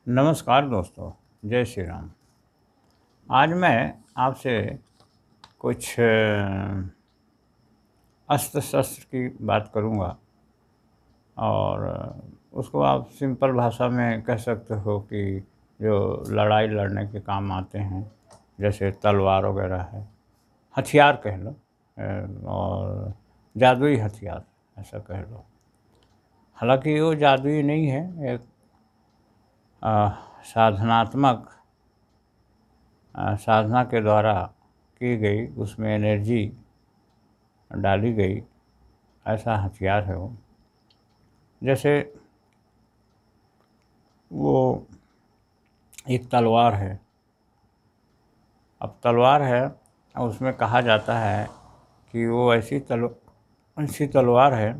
नमस्कार दोस्तों, जय श्री राम। आज मैं आपसे कुछ अस्त्र शस्त्र की बात करूंगा और उसको आप सिंपल भाषा में कह सकते हो कि जो लड़ाई लड़ने के काम आते हैं, जैसे तलवार वगैरह है, हथियार कह लो, और जादुई हथियार ऐसा कह लो। हालांकि वो जादुई नहीं है, एक साधनात्मक साधना के द्वारा की गई, उसमें एनर्जी डाली गई, ऐसा हथियार है वो। जैसे वो एक तलवार है। अब तलवार है और उसमें कहा जाता है कि वो ऐसी तलवार है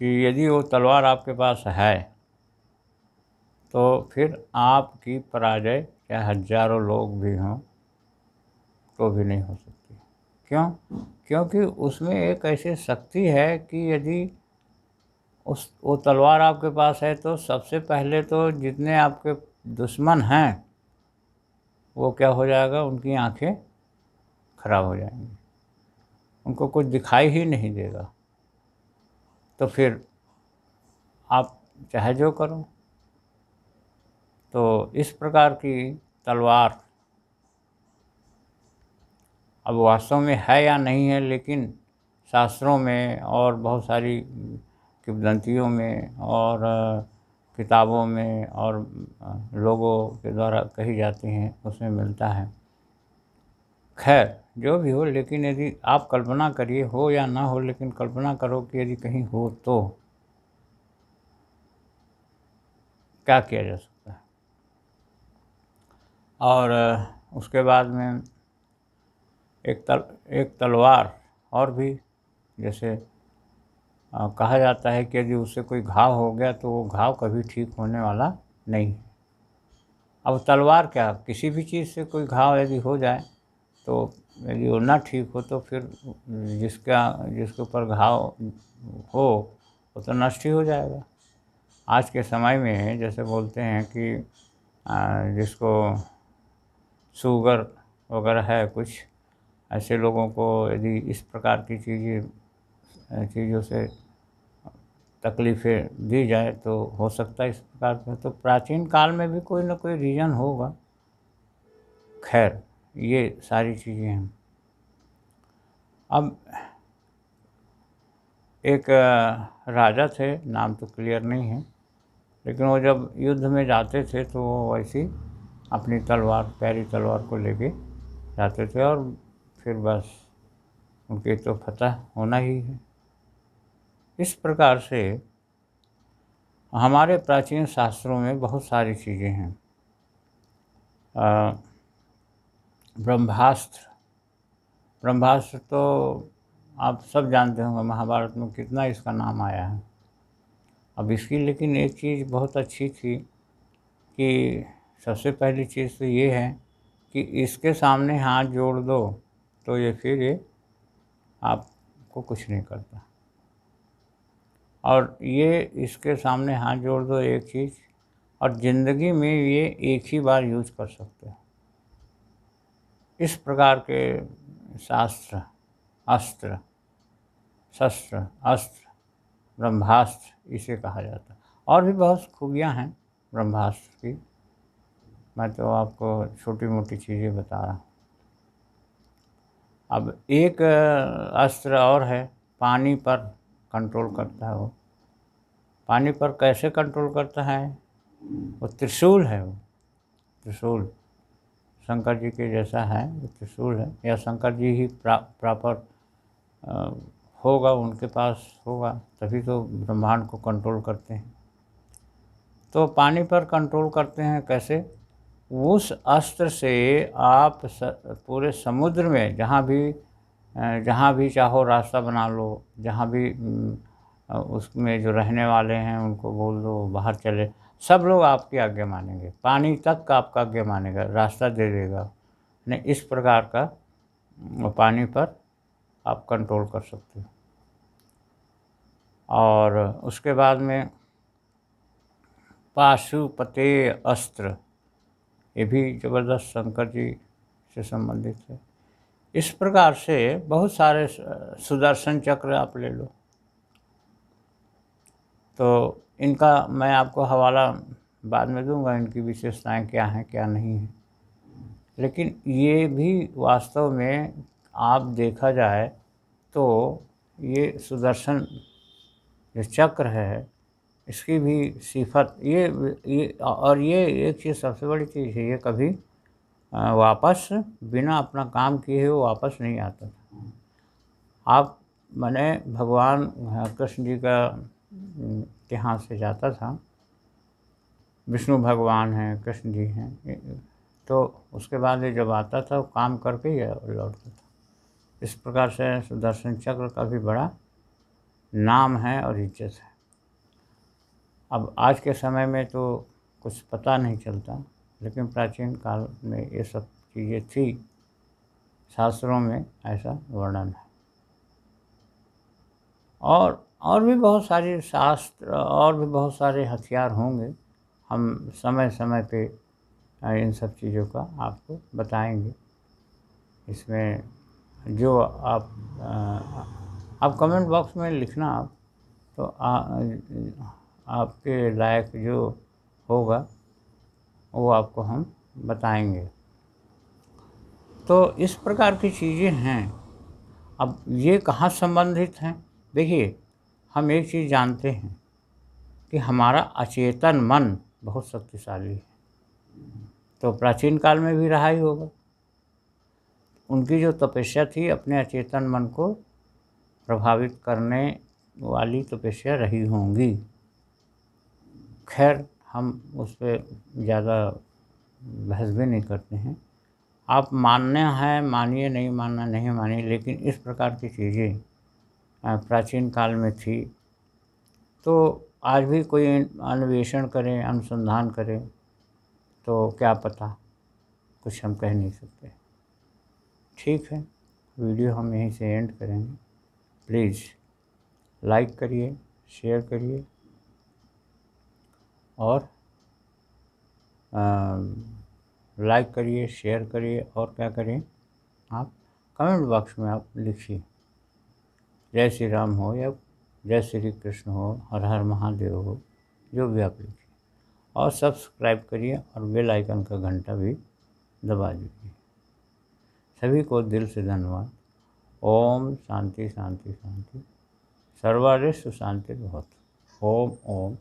कि यदि वो तलवार आपके पास है तो फिर आपकी पराजय चाहे हजारों लोग भी हों तो भी नहीं हो सकती। क्यों? क्योंकि उसमें एक ऐसी शक्ति है कि यदि वो तलवार आपके पास है तो सबसे पहले तो जितने आपके दुश्मन हैं वो क्या हो जाएगा, उनकी आंखें खराब हो जाएंगी, उनको कुछ दिखाई ही नहीं देगा। तो फिर आप चाहे जो करो। तो इस प्रकार की तलवार अब वास्तव में है या नहीं है, लेकिन शास्त्रों में और बहुत सारी किंवदंतियों में और किताबों में और लोगों के द्वारा कही जाती हैं, उसमें मिलता है। खैर जो भी हो, लेकिन यदि आप कल्पना करिए, हो या ना हो, लेकिन कल्पना करो कि यदि कहीं हो तो क्या किया जा सकता है। और उसके बाद में एक तलवार और भी, जैसे कहा जाता है कि यदि उससे कोई घाव हो गया तो वो घाव कभी ठीक होने वाला नहीं है। अब तलवार क्या, किसी भी चीज़ से कोई घाव यदि हो जाए तो यदि वो ना ठीक हो तो फिर जिसके ऊपर घाव हो वो तो नष्ट ही हो जाएगा। आज के समय में जैसे बोलते हैं कि जिसको शुगर वगैरह है, कुछ ऐसे लोगों को यदि इस प्रकार की चीज़ों से तकलीफ़ें दी जाए तो हो सकता है इस प्रकार का। तो प्राचीन काल में भी कोई ना कोई रीज़न होगा। खैर ये सारी चीज़ें हैं। अब एक राजा थे, नाम तो क्लियर नहीं है, लेकिन वो जब युद्ध में जाते थे तो वो वैसी अपनी तलवार, प्यारी तलवार को लेके जाते थे और फिर बस उनकी तो फतह होना ही है। इस प्रकार से हमारे प्राचीन शास्त्रों में बहुत सारी चीज़ें हैं। ब्रह्मास्त्र, ब्रह्मास्त्र तो आप सब जानते होंगे, महाभारत में कितना इसका नाम आया है। अब इसकी लेकिन एक चीज़ बहुत अच्छी थी कि सबसे पहली चीज़ तो ये है कि इसके सामने हाथ जोड़ दो तो ये आपको कुछ नहीं करता। और ये इसके सामने हाथ जोड़ दो एक चीज़, और ज़िंदगी में ये एक ही बार यूज कर सकते हो। इस प्रकार के शास्त्र, अस्त्र, शस्त्र, अस्त्र, ब्रह्मास्त्र इसे कहा जाता है। और भी बहुत खूबियाँ हैं ब्रह्मास्त्र की, मैं तो आपको छोटी मोटी चीज़ें बता रहा हूँ। अब एक अस्त्र और है, पानी पर कंट्रोल करता है वो। पानी पर कैसे कंट्रोल करता है? वो त्रिशूल है। वो त्रिशूल शंकर जी के जैसा है, वो त्रिशूल है, या शंकर जी ही प्रॉपर होगा, उनके पास होगा, तभी तो ब्रह्मांड को कंट्रोल करते हैं। तो पानी पर कंट्रोल करते हैं कैसे? उस अस्त्र से आप पूरे समुद्र में जहाँ भी चाहो रास्ता बना लो, जहाँ भी उसमें जो रहने वाले हैं उनको बोल दो बाहर चले, सब लोग आपकी आज्ञा मानेंगे। पानी तक का आपका आज्ञा मानेगा, रास्ता दे देगा। नहीं, इस प्रकार का पानी पर आप कंट्रोल कर सकते हो। और उसके बाद में पाशुपते अस्त्र, ये भी जबरदस्त शंकर जी से संबंधित है। इस प्रकार से बहुत सारे सुदर्शन चक्र आप ले लो, तो इनका मैं आपको हवाला बाद में दूंगा, इनकी विशेषताएं क्या हैं क्या नहीं हैं। लेकिन ये भी वास्तव में आप देखा जाए तो ये सुदर्शन जो चक्र है इसकी भी सिफत ये और ये एक चीज़ सबसे बड़ी चीज़ है, ये कभी वापस बिना अपना काम किए हुए वापस नहीं आता था। आप मैंने भगवान कृष्ण जी का इतिहास से जाता था, विष्णु भगवान हैं, कृष्ण जी हैं, तो उसके बाद ये जब आता था वो काम करके ही लौटता था। इस प्रकार से सुदर्शन चक्र का भी बड़ा नाम है और इज्जत है। अब आज के समय में तो कुछ पता नहीं चलता, लेकिन प्राचीन काल में ये सब चीज़ें थी, शास्त्रों में ऐसा वर्णन है। और भी बहुत सारे शास्त्र और भी बहुत सारे हथियार होंगे, हम समय समय पे इन सब चीज़ों का आपको बताएंगे। इसमें जो आप कमेंट बॉक्स में लिखना, आप तो आपके लायक जो होगा वो आपको हम बताएंगे। तो इस प्रकार की चीज़ें हैं। अब ये कहाँ संबंधित हैं? देखिए, हम एक चीज़ जानते हैं कि हमारा अचेतन मन बहुत शक्तिशाली है, तो प्राचीन काल में भी रहा ही होगा। उनकी जो तपस्या थी अपने अचेतन मन को प्रभावित करने वाली तपस्या रही होंगी। खैर, हम उस पर ज़्यादा बहस भी नहीं करते हैं। आप मानना है मानिए, नहीं मानना नहीं मानिए, लेकिन इस प्रकार की चीज़ें प्राचीन काल में थी। तो आज भी कोई अन्वेषण करें, अनुसंधान करें, तो क्या पता, कुछ हम कह नहीं सकते। ठीक है, वीडियो हम यहीं से एंड करेंगे। प्लीज़ लाइक करिए, शेयर करिए और लाइक करिए, शेयर करिए, और क्या करें, आप कमेंट बॉक्स में आप लिखिए जय श्री राम हो या जय श्री कृष्ण हो, हर हर महादेव हो, जो भी आप लिखिए। और सब्सक्राइब करिए और बेल आइकन का घंटा भी दबा दीजिए। सभी को दिल से धन्यवाद। ओम शांति शांति शांति, सर्वरिष्ट शांति भवतु। ओम ओम।